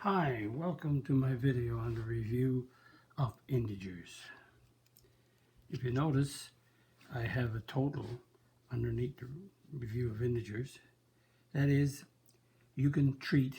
Hi, welcome to my video on the review of integers. If you notice, I have a total underneath the review of integers. That is, you can treat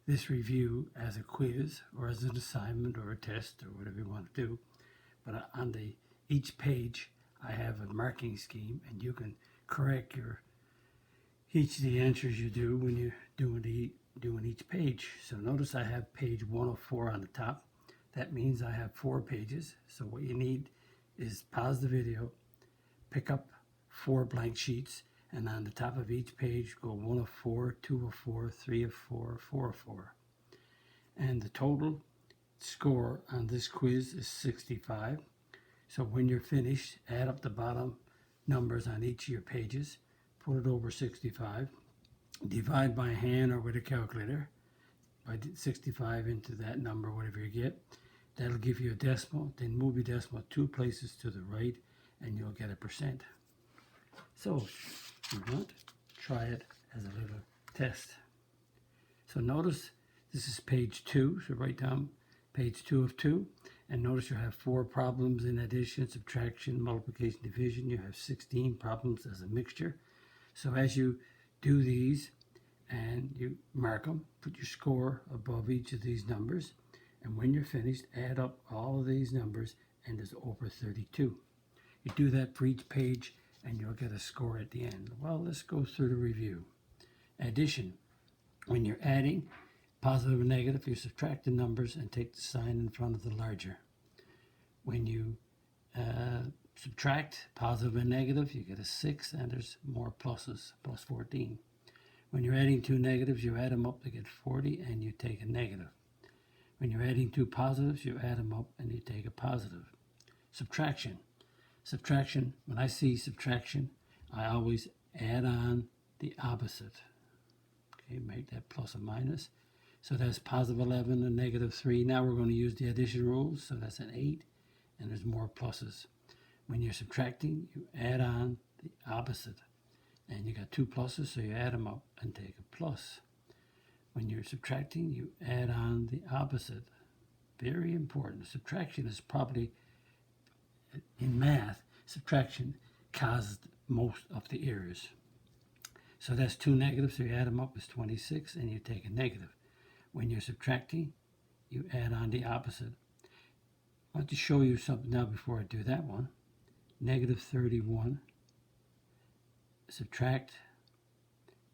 this review as a quiz or as an assignment or a test or whatever you want to do. But on each page, I have a marking scheme, and you can correct each of the answers you do when you're doing each page. So notice I have page 104 on the top. That means I have 4 pages. So what you need is pause the video, pick up 4 blank sheets, and on the top of each page go 1 of 4, 2 of 4, 3 of 4, 4 of 4. And the total score on this quiz is 65. So when you're finished, add up the bottom numbers on each of your pages, put it over 65, divide by hand or with a calculator by 65 into that number, whatever you get. That'll give you a decimal. Then move your decimal 2 places to the right and you'll get a percent. So if you want, try it as a little test. So notice this is page 2, so write down page 2 of 2, and notice you have 4 problems in addition, subtraction, multiplication, division. You have 16 problems as a mixture. So as you do these and you mark them, put your score above each of these numbers, and when you're finished, add up all of these numbers, and it's over 32. You do that for each page and you'll get a score at the end. Well, let's go through the review. Addition. When you're adding positive and negative, you subtract the numbers and take the sign in front of the larger. When you subtract positive and negative, you get a 6, and there's more pluses, plus 14. When you're adding 2 negatives, you add them up to get 40, and you take a negative. When you're adding 2 positives, you add them up and you take a positive. Subtraction. Subtraction, when I see subtraction, I always add on the opposite. Okay, make that plus or minus. So that's positive 11 and negative 3. Now we're going to use the addition rules, so that's an 8, and there's more pluses. When you're subtracting, you add on the opposite. And you got 2 pluses, so you add them up and take a plus. When you're subtracting, you add on the opposite. Very important. Subtraction is probably, in math, subtraction caused most of the errors. So that's 2 negatives, so you add them up, is 26, and you take a negative. When you're subtracting, you add on the opposite. I want to show you something now before I do that one. Negative 31, subtract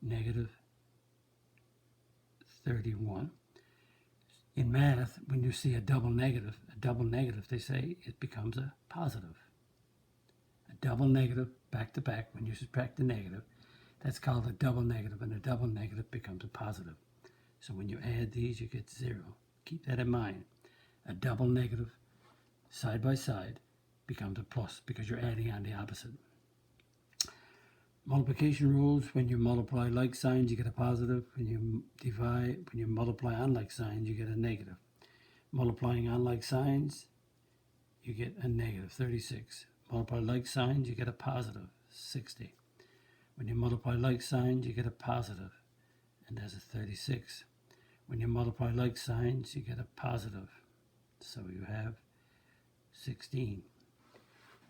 negative 31. In math, when you see a double negative, they say it becomes a positive. A double negative back to back, when you subtract the negative, that's called a double negative, and a double negative becomes a positive. So when you add these, you get 0. Keep that in mind. A double negative side by side becomes a plus because you're adding on the opposite. Multiplication rules: when you multiply like signs, you get a positive. When you multiply unlike signs, you get a negative. Multiplying unlike signs, you get a negative, 36. Multiply like signs, you get a positive, 60. When you multiply like signs, you get a positive, and that's a 36. When you multiply like signs, you get a positive, so you have 16.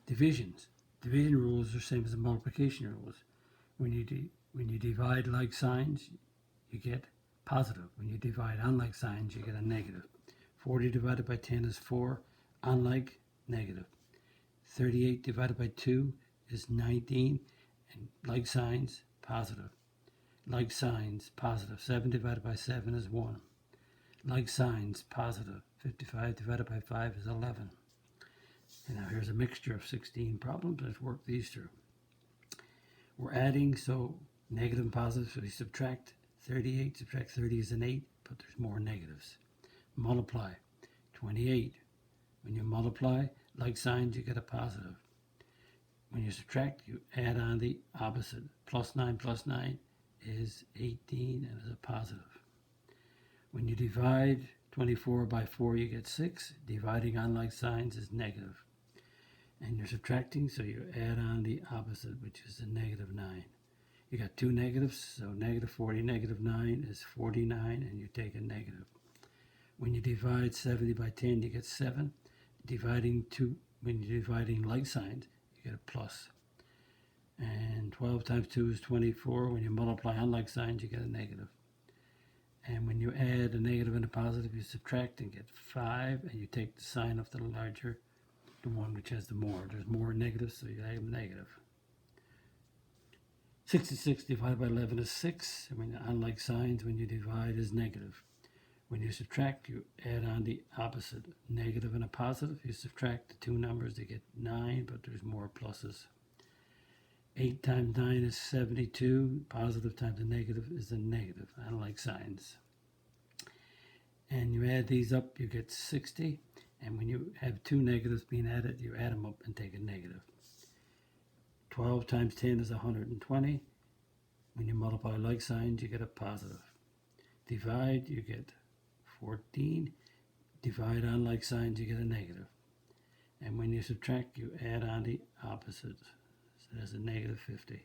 Divisions. Division rules are the same as the multiplication rules. When you divide like signs, you get positive. When you divide unlike signs, you get a negative. 40 divided by 10 is 4, unlike, negative. 38 divided by 2 is 19, and like signs, positive. Like signs, positive. 7 divided by 7 is 1. Like signs, positive. 55 divided by 5 is 11. And now here's a mixture of 16 problems. Let's work these through. We're adding, so negative and positive, so we subtract 38. Subtract 30 is an 8, but there's more negatives. Multiply, 28. When you multiply like signs, you get a positive. When you subtract, you add on the opposite. Plus 9 is 18, and is a positive. When you divide 24 by 4, you get 6. Dividing unlike signs is negative. And you're subtracting, so you add on the opposite, which is a negative 9. You got 2 negatives, so negative 40, negative 9 is 49, and you take a negative. you divide 70 by 10, you get 7. When you're dividing like signs, you get a plus. And 12 times 2 is 24. When you multiply unlike signs, you get a negative. And when you add a negative and a positive, you subtract and get 5, and you take the sign of the larger, the one which has the more. There's more negatives, so you add negative. 66 divided by 11 is 6. I mean, unlike signs, when you divide is negative. When you subtract, you add on the opposite. Negative and a positive, you subtract the two numbers, they get 9, but there's more pluses. 8 times 9 is 72. Positive times a negative is a negative, unlike signs. And you add these up, you get 60. And when you have two negatives being added, you add them up and take a negative. 12 times 10 is 120. When you multiply like signs, you get a positive. Divide, you get 14. Divide unlike signs, you get a negative. And when you subtract, you add on the opposite. So there's a negative 50.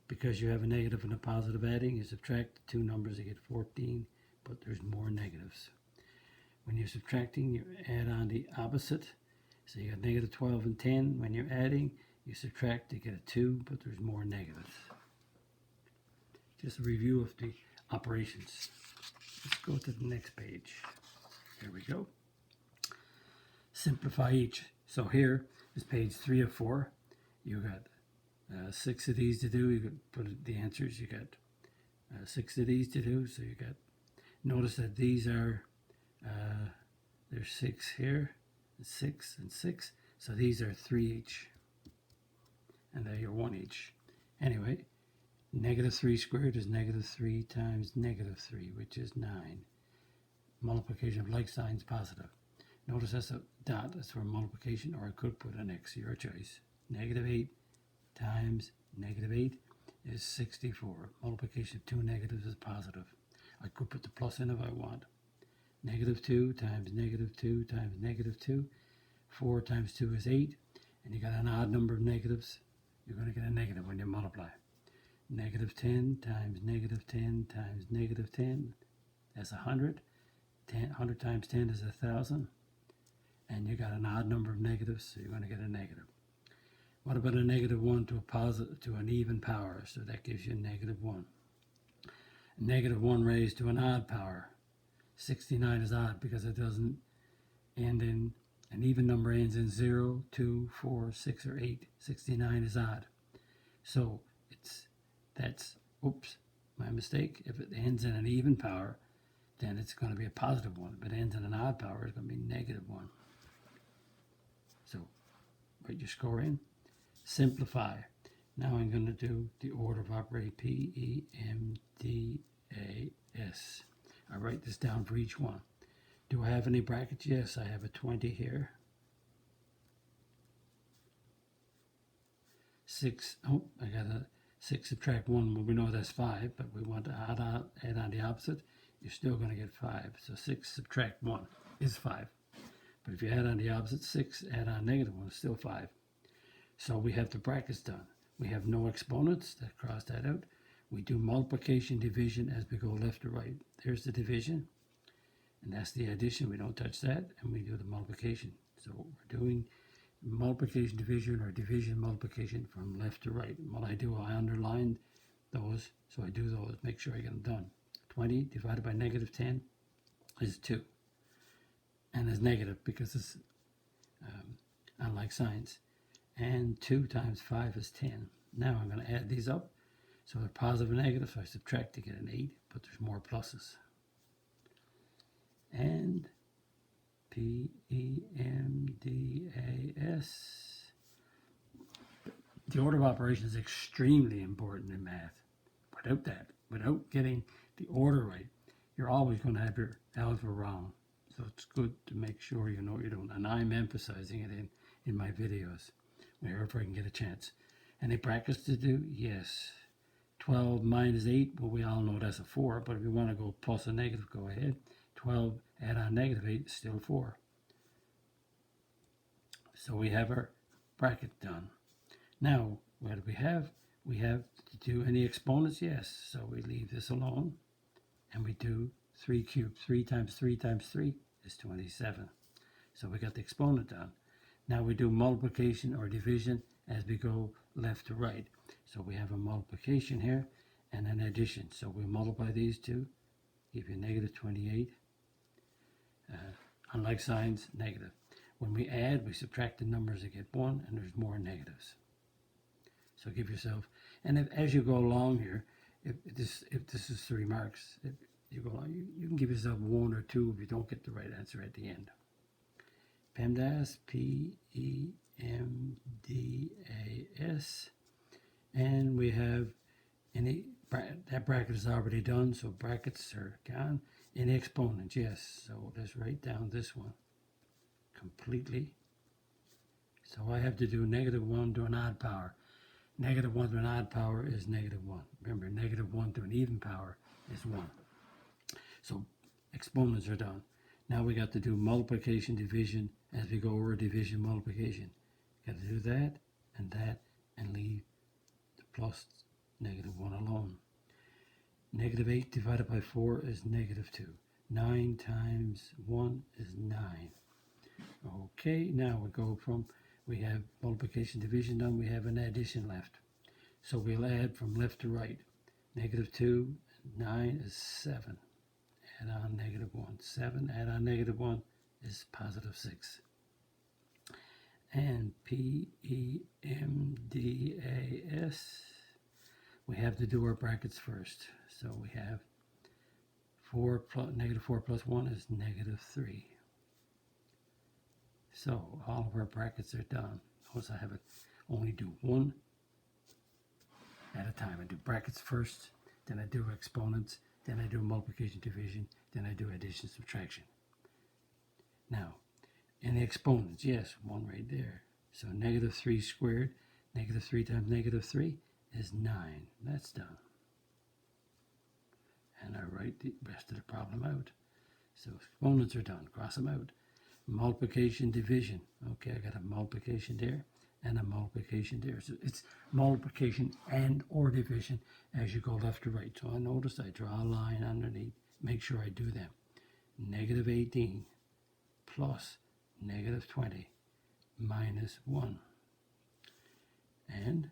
Because you have a negative and a positive adding, you subtract the two numbers, you get 14, but there's more negatives. When you're subtracting, you add on the opposite. So you got negative 12 and 10. When you're adding, you subtract, you get a 2, but there's more negatives. Just a review of the operations. Let's go to the next page. Here we go. Simplify each. So here is page 3 of 4. You got 6 of these to do. You could put the answers. You got 6 of these to do. So you got, notice that these are, there's 6 here, 6 and 6. So these are 3 each. And there you're 1 each. Anyway, negative 3 squared is negative 3 times negative 3, which is 9. Multiplication of like signs positive. Notice that's a dot, that's for multiplication, or I could put an X, your choice. Negative 8 times negative 8 is 64. Multiplication of two negatives is positive. I could put the plus in if I want. Negative 2 times negative 2 times negative 2. 4 times 2 is 8. And you got an odd number of negatives. You're going to get a negative when you multiply. Negative 10 times negative 10 times negative 10. That's 100. 100 times 10 is 1,000. And you got an odd number of negatives, so you're going to get a negative. What about a negative 1 to a positive, to an even power? So that gives you a negative 1. Negative 1 raised to an odd power. 69 is odd because it doesn't end in, an even number ends in 0, 2, 4, 6, or 8. 69 is odd. So oops, my mistake. If it ends in an even power, then it's going to be a positive 1. If it ends in an odd power, it's going to be negative 1. So put your score in. Simplify. Now I'm going to do the order of operating P, E, M, D, A, S. I write this down for each one. Do I have any brackets? Yes, I have a 20 here. 6, oh, I got a 6 subtract 1, well, we know that's 5, but we want to add on the opposite. You're still going to get 5. So 6 subtract 1 is 5. But if you add on the opposite, 6, add on negative 1 is still 5. So we have the brackets done. We have no exponents, that cross that out. We do multiplication, division as we go left to right. There's the division, and that's the addition. We don't touch that, and we do the multiplication. So we're doing multiplication, division, or division, multiplication from left to right. And what I do, I underline those, so I do those, make sure I get them done. 20 divided by negative 10 is 2. And it's negative because it's unlike signs. And 2 times 5 is 10. Now I'm going to add these up. So they're positive and negative, so I subtract to get an 8, but there's more pluses. And P, E, M, D, A, S. The order of operations is extremely important in math. Without that, without getting the order right, you're always going to have your algebra wrong. So it's good to make sure you know what you're doing. And I'm emphasizing it in my videos wherever I can get a chance. Any brackets to do? Yes. 12 minus 8, well, we all know that's a 4, but if you want to go plus or negative, go ahead. 12 add on negative 8 is still 4. So we have our bracket done. Now, what do we have? We have to do any exponents? Yes. So we leave this alone, and we do 3 cubed. 3 times 3 times 3 is 27. So we got the exponent done. Now we do multiplication or division as we go left to right. So we have a multiplication here and an addition. So we multiply these two, give you negative 28. Unlike signs, negative. When we add, we subtract the numbers to get 1, and there's more negatives. So give yourself, and as you go along here, if this is the remarks, if you go along, you can give yourself 1 or 2 if you don't get the right answer at the end. PEMDAS, P-E-M-D-A-S, and we have that bracket is already done, so brackets are gone. Any exponents, yes. So let's write down this one completely. So I have to do -1 to an odd power. -1 to an odd power is -1. Remember, -1 to an even power is 1. So exponents are done. Now we got to do multiplication, division as we go over division, multiplication. Got to do that, and leave the plus -1 alone. -8 divided by 4 is -2. 9 times 1 is 9. Okay, now we have multiplication, division done, we have an addition left. So we'll add from left to right. -2, 9 is 7. Add on -1. 7, add on -1 is +6. And PEMDAS, we have to do our brackets first. So we have -4 plus 1 is -3. So all of our brackets are done. Notice I have it only do one at a time. I do brackets first, then I do exponents, then I do multiplication, division, then I do addition, subtraction. Now, in the exponents, yes, 1 right there. So -3 squared, -3 times -3 is 9. That's done. And I write the rest of the problem out. So exponents are done. Cross them out. Multiplication, division. Okay, I got a multiplication there and a multiplication there. So it's multiplication and or division as you go left to right. So I notice I draw a line underneath. Make sure I do them. -18 plus -20 minus 1. And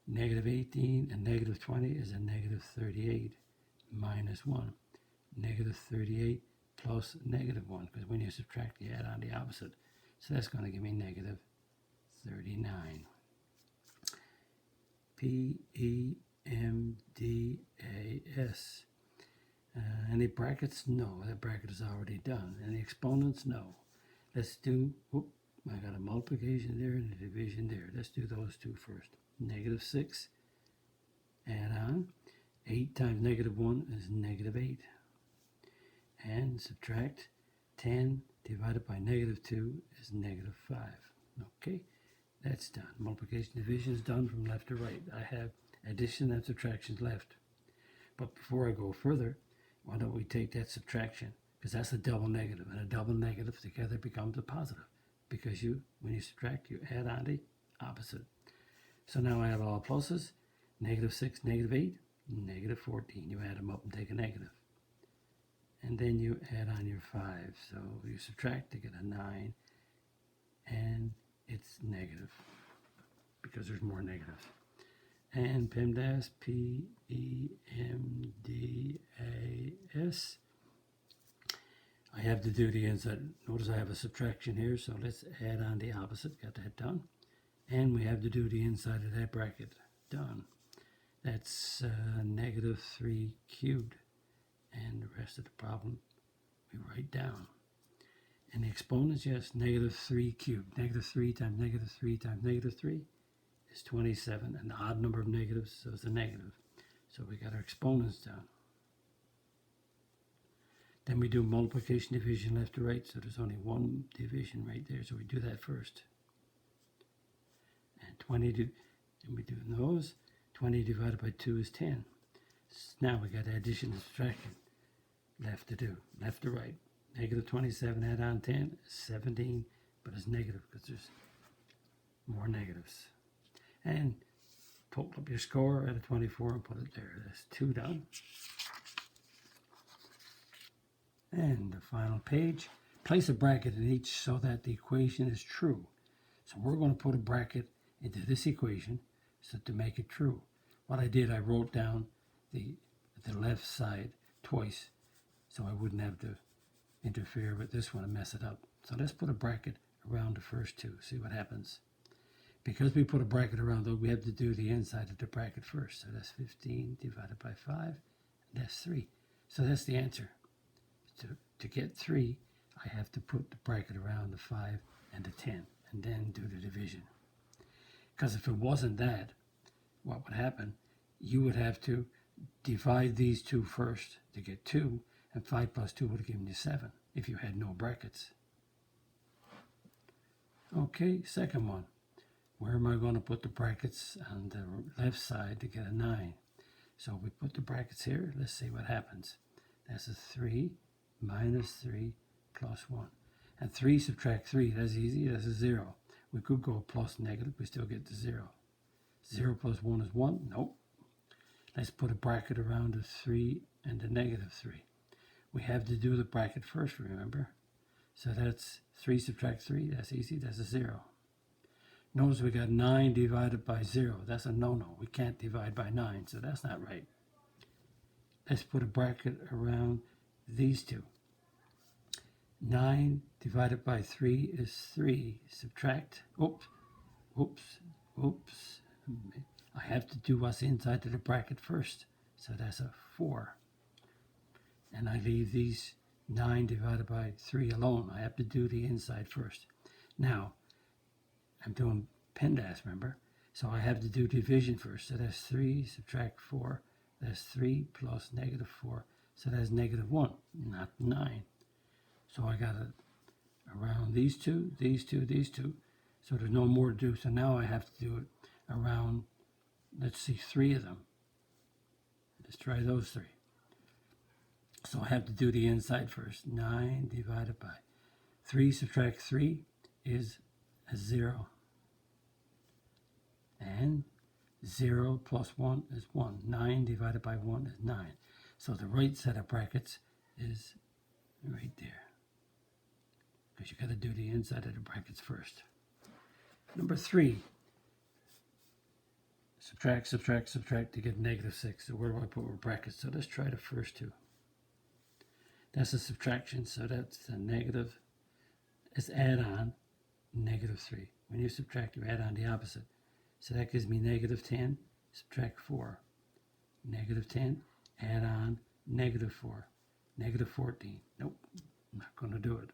-18 and -20 is a -38 minus 1. -38 plus -1, because when you subtract, you add on the opposite. So that's going to give me -39. PEMDAS. Any brackets? No, that bracket is already done. Any exponents? No. Let's do, I got a multiplication there and a division there. Let's do those two first. -6, add on. 8 times -1 is -8. And subtract 10 divided by -2 is -5. Okay, that's done. Multiplication, division is done from left to right. I have addition and subtractions left. But before I go further, why don't we take that subtraction? Because that's a double negative, and a double negative together becomes a positive. Because when you subtract, you add on the opposite. So now I have all pluses. -6, -8, -14. You add them up and take a negative. And then you add on your 5. So you subtract to get a 9. And it's negative. Because there's more negatives. And PEMDAS, PEMDAS. I have to do the inside. Notice I have a subtraction here, so let's add on the opposite. Got that done. And we have to do the inside of that bracket. Done. That's -3 cubed. And the rest of the problem we write down. And the exponents, yes, -3 cubed. -3 times -3 times -3 is 27. An odd number of negatives, so it's a negative. So we got our exponents down. Then we do multiplication, division left to right, so there's only one division right there, so we do that first. And we do those. 20 divided by 2 is 10. Now we got addition and subtraction left to do, left to right. -27 add on 10 is 17, but it's negative because there's more negatives. And total up your score at a 24 and put it there. That's 2 done. And the final page, place a bracket in each so that the equation is true. So we're going to put a bracket into this equation so to make it true. What I did, I wrote down the left side twice so I wouldn't have to interfere with this one and mess it up. So let's put a bracket around the first two, see what happens. Because we put a bracket around those, we have to do the inside of the bracket first. So that's 15 divided by 5, and that's 3. So that's the answer. To get 3, I have to put the bracket around the 5 and the 10, and then do the division. Because if it wasn't that, what would happen? You would have to divide these two first to get 2, and 5 plus 2 would have given you 7 if you had no brackets. Okay, second one. Where am I going to put the brackets on the left side to get a 9? So we put the brackets here. Let's see what happens. That's a 3 minus 3 plus 1. And 3 subtract 3, that's easy, that's a 0. We could go plus negative, we still get the 0. 0 plus 1 is 1, nope. Let's put a bracket around the 3 and the negative 3. We have to do the bracket first, remember? So that's 3 subtract 3, that's easy, that's a 0. Notice we got 9 divided by 0. That's a no-no. We can't divide by 9, so that's not right. Let's put a bracket around these two. 9 divided by 3 is 3. Subtract. Oops. I have to do what's inside of the bracket first. So that's a 4. And I leave these 9 divided by 3 alone. I have to do the inside first. Now, I'm doing PEMDAS, remember? So I have to do division first. So that's 3 subtract 4. That's 3 plus negative 4. So that's negative 1, not 9. So I got it around these two. So there's no more to do. So now I have to do it around, let's see, 3 of them. Let's try those 3. So I have to do the inside first. 9 divided by 3 subtract 3 is a 0. And 0 plus 1 is 1. 9 divided by 1 is 9. So the right set of brackets is right there. Because you got to do the inside of the brackets first. Number 3. Subtract to get negative 6. So where do I put my brackets? So let's try the first two. That's a subtraction, so that's a negative. Let's add on negative 3. When you subtract, you add on the opposite. So that gives me negative 10, subtract 4. Negative 10, add on negative 4. Negative 14. Nope, I'm not going to do it.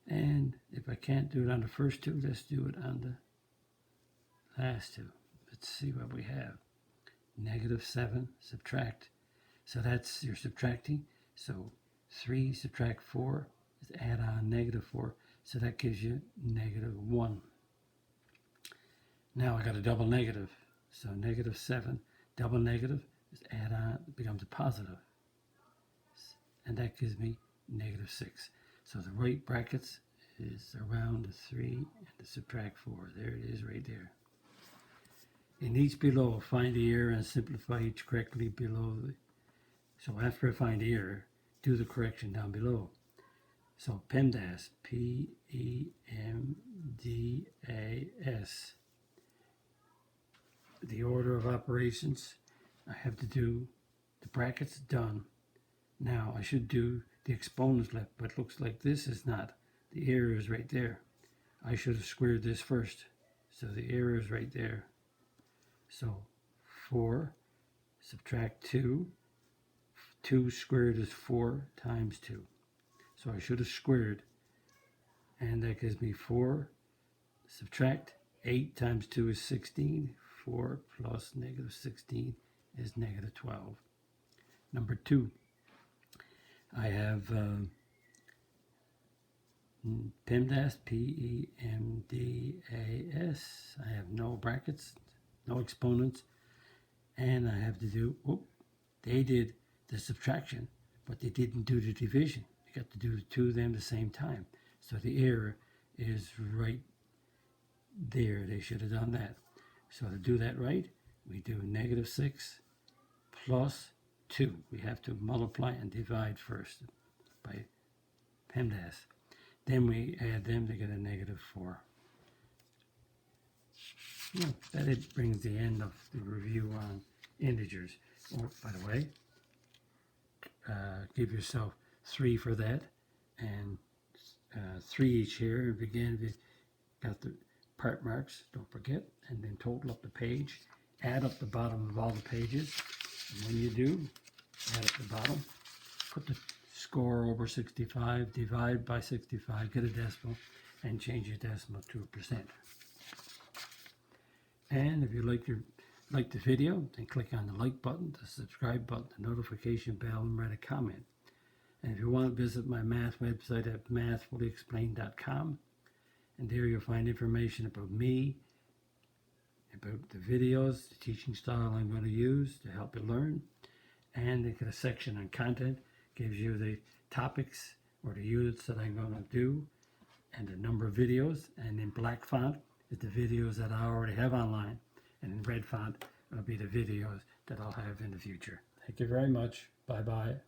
And if I can't do it on the first two, let's do it on the last two. Let's see what we have. Negative 7, subtract. So that's, you're subtracting. So 3 subtract 4 is add on negative 4. So that gives you negative 1. Now I got a double negative. So negative 7, double negative is add on, it becomes a positive. And that gives me negative 6. So the right brackets is around the 3 and the subtract 4. There it is right there. In each below, find the error and simplify each correctly below. So after I find the error, do the correction down below. So PEMDAS, P-E-M-D-A-S. The order of operations, I have to do the brackets done. Now I should do the exponents left, but it looks like this is not. The error is right there. I should have squared this first. So the error is right there. So 4, subtract 2. 2 squared is 4 times 2. So I should have squared. And that gives me 4. Subtract 8 times 2 is 16. 4 plus negative 16 is negative 12. Number 2. I have PEMDAS, P-E-M-D-A-S. I have no brackets, no exponents, and I have to do, they did the subtraction, but they didn't do the division. You got to do the two of them at the same time. So the error is right there. They should have done that. So to do that right, we do negative 6 plus 2. We have to multiply and divide first by PEMDAS. Then we add them to get a -4. Yeah, that it brings the end of the review on integers. Oh, by the way, give yourself 3 for that, and 3 each here. Begin with, got the part marks, don't forget, and then total up the page. Add up the bottom of all the pages, and when you do, add up the bottom, put the score over 65, divide by 65, get a decimal, and change your decimal to a percent. And if you like the video, then click on the like button, the subscribe button, the notification bell, and write a comment. And if you want to visit my math website at mathfullyexplained.com, and there you'll find information about me, about the videos, the teaching style I'm going to use to help you learn. And they get a section on content, gives you the topics or the units that I'm going to do, and the number of videos. And in black font is the videos that I already have online, and in red font will be the videos that I'll have in the future. Thank you very much. Bye-bye.